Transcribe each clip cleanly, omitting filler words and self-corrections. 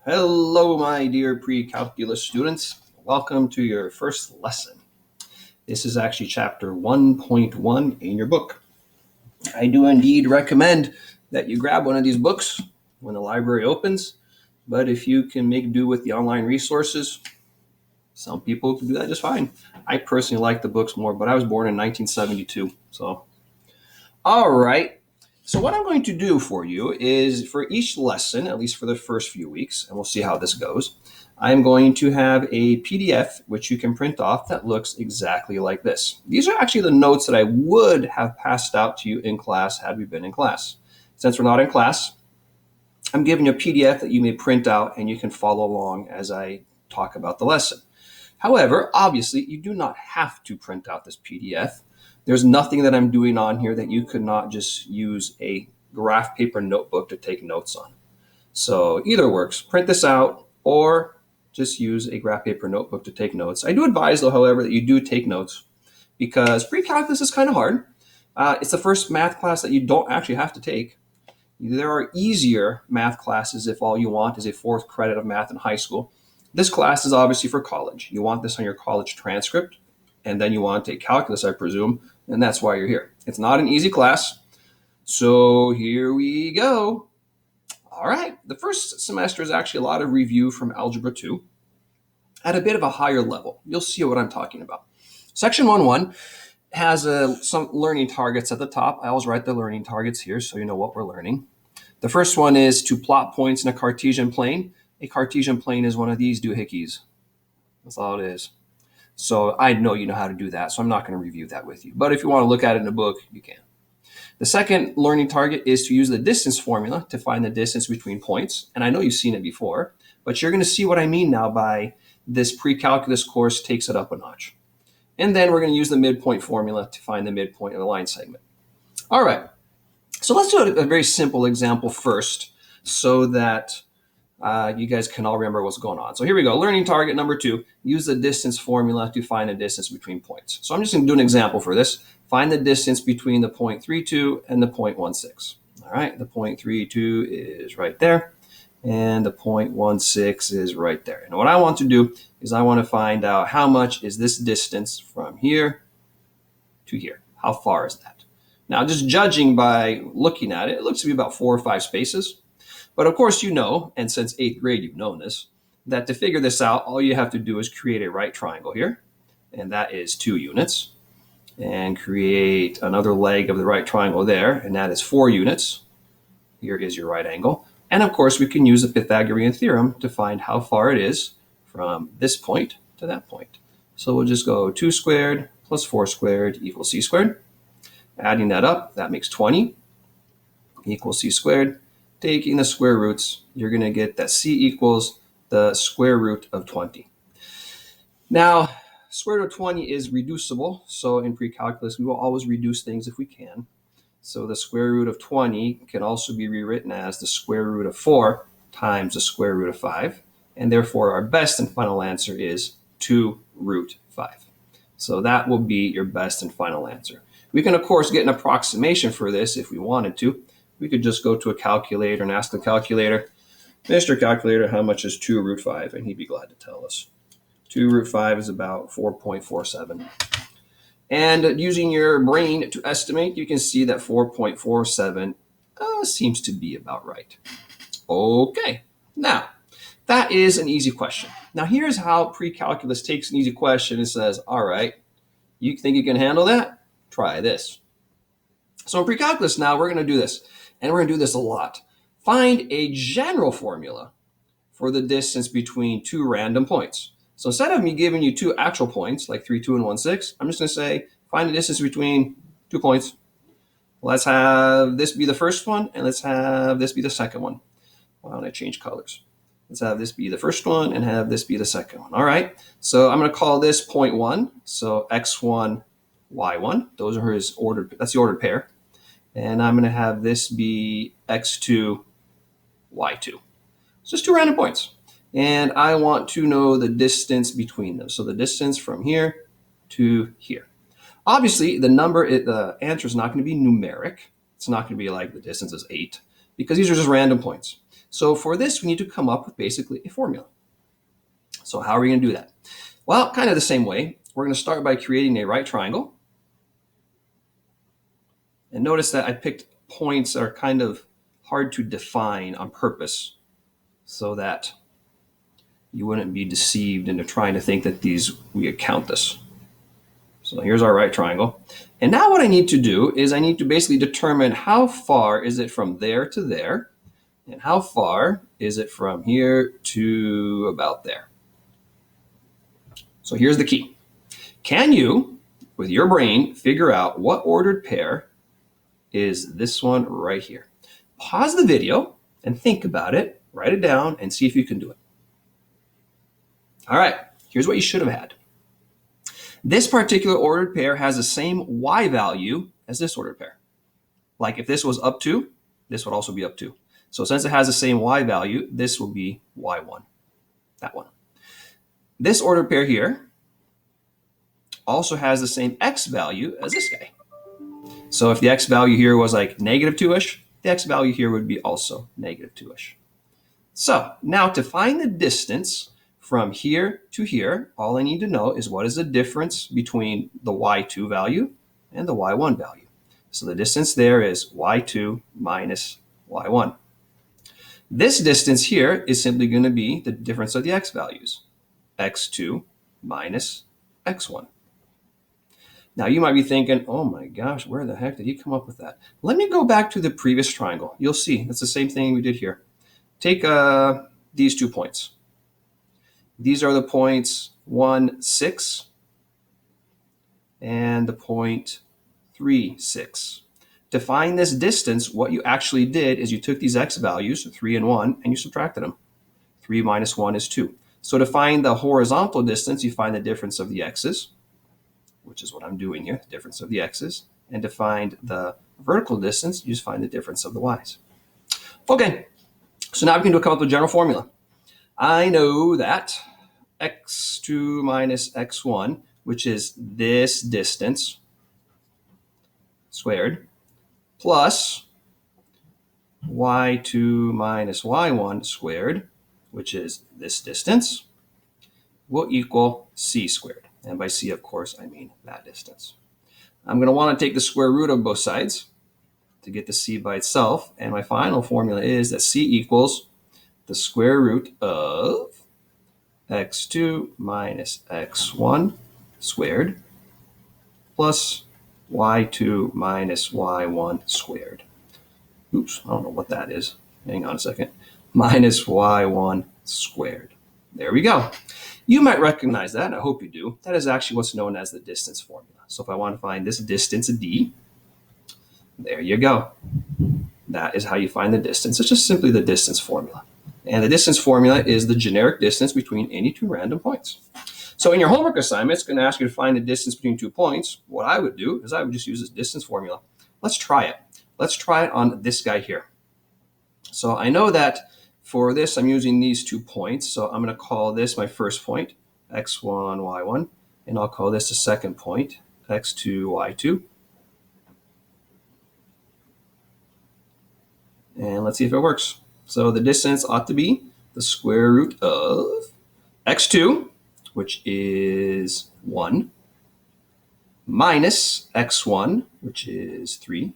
Hello, my dear pre-calculus students. Welcome to your first lesson. This is actually chapter 1.1 in your book. I do indeed recommend that you grab one of these books when the library opens, but if you can make do with the online resources, some people can do that just fine. I personally like the books more, but I was born in 1972, so. All right. So what I'm going to do for you is for each lesson, at least for the first few weeks, and we'll see how this goes, I'm going to have a PDF which you can print off that looks exactly like this. These are actually the notes that I would have passed out to you in class had we been in class. Since we're not in class, I'm giving you a PDF that you may print out and you can follow along as I talk about the lesson. However, obviously, you do not have to print out this PDF. There's nothing that I'm doing on here that you could not just use a graph paper notebook to take notes on. So either works. Print this out or just use a graph paper notebook to take notes. I do advise, though, however, that you do take notes because pre-calculus is kind of hard. It's the first math class that you don't actually have to take. There are easier math classes if all you want is a fourth credit of math in high school. This class is obviously for college. You want this on your college transcript, and then you want to take calculus, I presume, and that's why you're here. It's not an easy class, so here we go. All right, the first semester is actually a lot of review from Algebra 2 at a bit of a higher level. You'll see what I'm talking about. Section 1.1 has some learning targets at the top. I always write the learning targets here so you know what we're learning. The first one is to plot points in a Cartesian plane. A Cartesian plane is one of these doohickeys. That's all it is. So I know you know how to do that, so I'm not going to review that with you. But if you want to look at it in a book, you can. The second learning target is to use the distance formula to find the distance between points. And I know you've seen it before, but you're going to see what I mean now by this pre-calculus course takes it up a notch. And then we're going to use the midpoint formula to find the midpoint of a line segment. All right. So let's do a very simple example first so that you guys can all remember what's going on. So here we go. Learning target number 2, use the distance formula to find the distance between points. So I'm just going to do an example for this. Find the distance between the 0.32 and the 0.16. All right, the 0.32 is right there, and the 0.16 is right there. And what I want to do is I want to find out how much is this distance from here to here. How far is that? Now, just judging by looking at it, it looks to be about 4 or 5 spaces. But of course, you know, and since 8th grade, you've known this, that to figure this out, all you have to do is create a right triangle here, and that is 2 units, and create another leg of the right triangle there, and that is 4 units. Here is your right angle. And of course, we can use the Pythagorean Theorem to find how far it is from this point to that point. So we'll just go 2 squared plus 4 squared equals c squared. Adding that up, that makes 20 equals c squared. Taking the square roots, you're going to get that c equals the square root of 20. Now, square root of 20 is reducible. So in pre-calculus, we will always reduce things if we can. So the square root of 20 can also be rewritten as the square root of 4 times the square root of 5. And therefore, our best and final answer is 2 root 5. So that will be your best and final answer. We can, of course, get an approximation for this if we wanted to. We could just go to a calculator and ask the calculator, Mr. Calculator, how much is 2 root 5? And he'd be glad to tell us. 2 root 5 is about 4.47. And using your brain to estimate, you can see that 4.47 seems to be about right. Okay, now, that is an easy question. Now, here's how pre-calculus takes an easy question and says, all right, you think you can handle that? Try this. So in pre-calculus now, we're going to do this. And we're going to do this a lot. Find a general formula for the distance between 2 random points. So instead of me giving you 2 actual points, like 3, 2, and 1, 6, I'm just going to say, find the distance between 2 points. Let's have this be the first one, and let's have this be the second one. Why don't I change colors? Let's have this be the first one, and have this be the second one. All right, so I'm going to call this point 1. So x1, y1. Those are his ordered, that's the ordered pair. And I'm going to have this be x2, y2. It's just 2 random points. And I want to know the distance between them. So the distance from here to here. Obviously, the answer is not going to be numeric. It's not going to be like the distance is 8, because these are just random points. So for this, we need to come up with basically a formula. So how are we going to do that? Well, kind of the same way. We're going to start by creating a right triangle. And notice that I picked points that are kind of hard to define on purpose so that you wouldn't be deceived into trying to think that we count this. So here's our right triangle. And now what I need to do is I need to basically determine how far is it from there to there, and how far is it from here to about there. So here's the key. Can you, with your brain, figure out what ordered pair is this one right here? Pause the video and think about it, write it down, and see if you can do it. All right, here's what you should have had. This particular ordered pair has the same y value as this ordered pair. Like if this was up 2, this would also be up 2. So since it has the same y value, this will be y1, that one. This ordered pair here also has the same x value as this guy. So if the x value here was like negative 2-ish, the x value here would be also negative 2-ish. So now to find the distance from here to here, all I need to know is what is the difference between the y2 value and the y1 value. So the distance there is y2 minus y1. This distance here is simply going to be the difference of the x values, x2 minus x1. Now you might be thinking, oh my gosh, where the heck did he come up with that? Let me go back to the previous triangle. You'll see it's the same thing we did here. Take these 2 points. These are the points 1, 6 and the point 3, 6. To find this distance, what you actually did is you took these x values, 3 and 1, and you subtracted them. 3 minus 1 is 2. So to find the horizontal distance, you find the difference of the x's, which is what I'm doing here, the difference of the x's. And to find the vertical distance, you just find the difference of the y's. Okay, so now we can come up with a general formula. I know that x2 minus x1, which is this distance squared, plus y2 minus y1 squared, which is this distance, will equal c squared. And by c, of course, I mean that distance. I'm going to want to take the square root of both sides to get the c by itself. And my final formula is that c equals the square root of x2 minus x1 squared plus y2 minus y1 squared. Oops, I don't know what that is. Hang on a second. Minus y1 squared. There we go. You might recognize that, and I hope you do. That is actually what's known as the distance formula. So if I want to find this distance, d, there you go. That is how you find the distance. It's just simply the distance formula. And the distance formula is the generic distance between any 2 random points. So in your homework assignment, it's going to ask you to find the distance between 2 points. What I would do is I would just use this distance formula. Let's try it. Let's try it on this guy here. So I know that for this, I'm using these 2 points. So I'm going to call this my first point, x1, y1. And I'll call this the second point, x2, y2. And let's see if it works. So the distance ought to be the square root of x2, which is 1, minus x1, which is 3,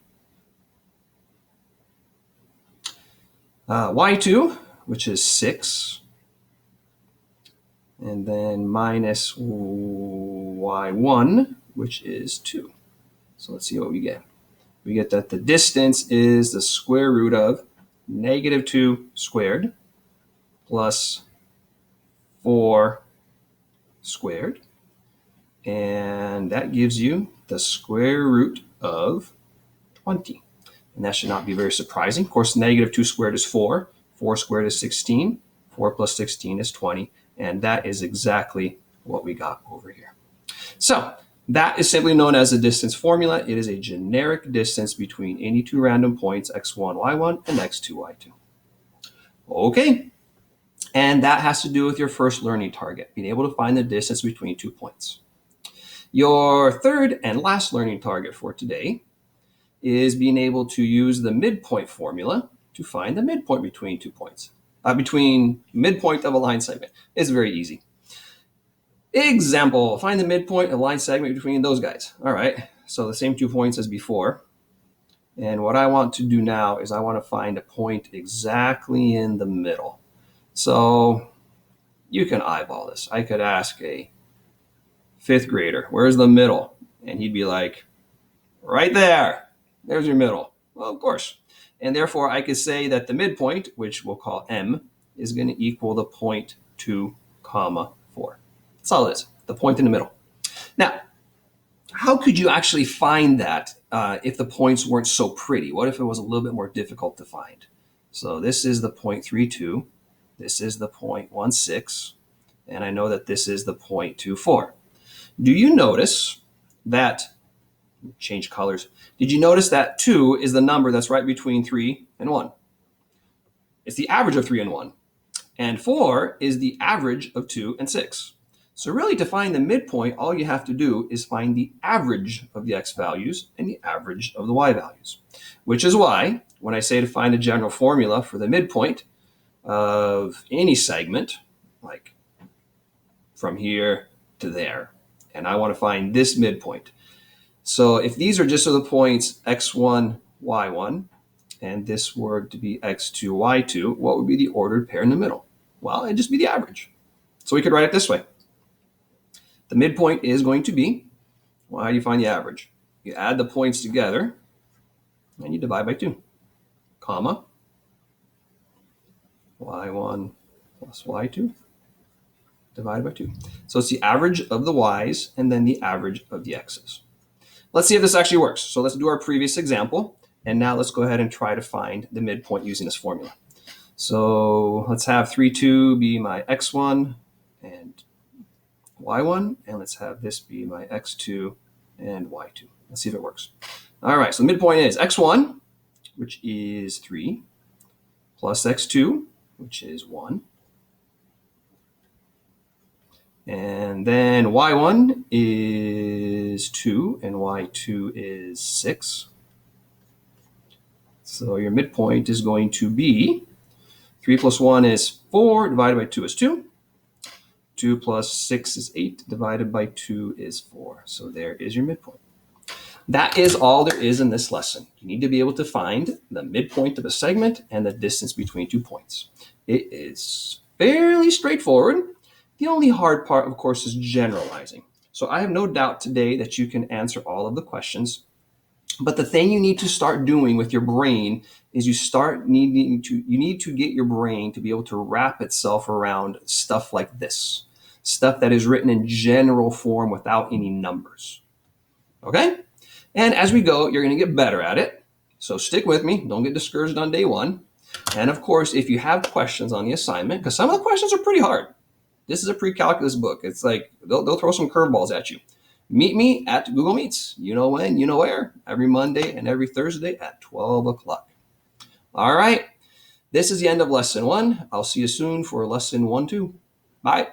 y2, which is 6, and then minus y1, which is 2. So let's see what we get. We get that the distance is the square root of negative 2 squared plus 4 squared. And that gives you the square root of 20. And that should not be very surprising. Of course, negative 2 squared is 4. 4 squared is 16. 4 plus 16 is 20. And that is exactly what we got over here. So that is simply known as the distance formula. It is a generic distance between any 2 random points, x1, y1, and x2, y2. Okay. And that has to do with your first learning target, being able to find the distance between 2 points. Your third and last learning target for today is being able to use the midpoint formula to find the midpoint between 2 points. Between midpoint of a line segment. It's very easy. Example, find the midpoint of a line segment between those guys. All right, so the same 2 points as before. And what I want to do now is I want to find a point exactly in the middle. So you can eyeball this. I could ask a 5th grader, where's the middle? And he'd be like, right there. There's your middle. Well, of course. And therefore, I could say that the midpoint, which we'll call M, is going to equal the point 2, 4. That's all it is, the point in the middle. Now, how could you actually find that if the points weren't so pretty? What if it was a little bit more difficult to find? So this is the point 32. This is the point 16. And I know that this is the point 24. Do you notice that, change colors, did you notice that 2 is the number that's right between 3 and 1? It's the average of 3 and 1. And 4 is the average of 2 and 6. So really, to find the midpoint, all you have to do is find the average of the x values and the average of the y values. Which is why, when I say to find a general formula for the midpoint of any segment, like from here to there, and I want to find this midpoint. So if these are just the points x1, y1, and this were to be x2, y2, what would be the ordered pair in the middle? Well, it'd just be the average. So we could write it this way. The midpoint is going to be, well, how do you find the average? You add the points together, and you divide by 2, comma, y1 plus y2, divided by 2. So it's the average of the y's and then the average of the x's. Let's see if this actually works. So let's do our previous example. And now let's go ahead and try to find the midpoint using this formula. So let's have 3, 2 be my x1 and y1. And let's have this be my x2 and y2. Let's see if it works. All right, so the midpoint is x1, which is 3, plus x2, which is 1. And then y1 is 2 and y2 is 6. So your midpoint is going to be 3 plus 1 is 4, divided by 2 is 2. 2 plus 6 is 8, divided by 2 is 4. So there is your midpoint. That is all there is in this lesson. You need to be able to find the midpoint of a segment and the distance between 2 points. It is fairly straightforward. The only hard part, of course, is generalizing. So I have no doubt today that you can answer all of the questions. But the thing you need to start doing with your brain is you need to get your brain to be able to wrap itself around stuff like this. Stuff that is written in general form without any numbers. Okay? And as we go, you're going to get better at it. So stick with me. Don't get discouraged on day 1. And of course, if you have questions on the assignment, because some of the questions are pretty hard. This is a pre-calculus book. It's like they'll throw some curveballs at you. Meet me at Google Meets. You know when, you know where. Every Monday and every Thursday at 12 o'clock. All right. This is the end of lesson 1. I'll see you soon for lesson 1, 2. Bye.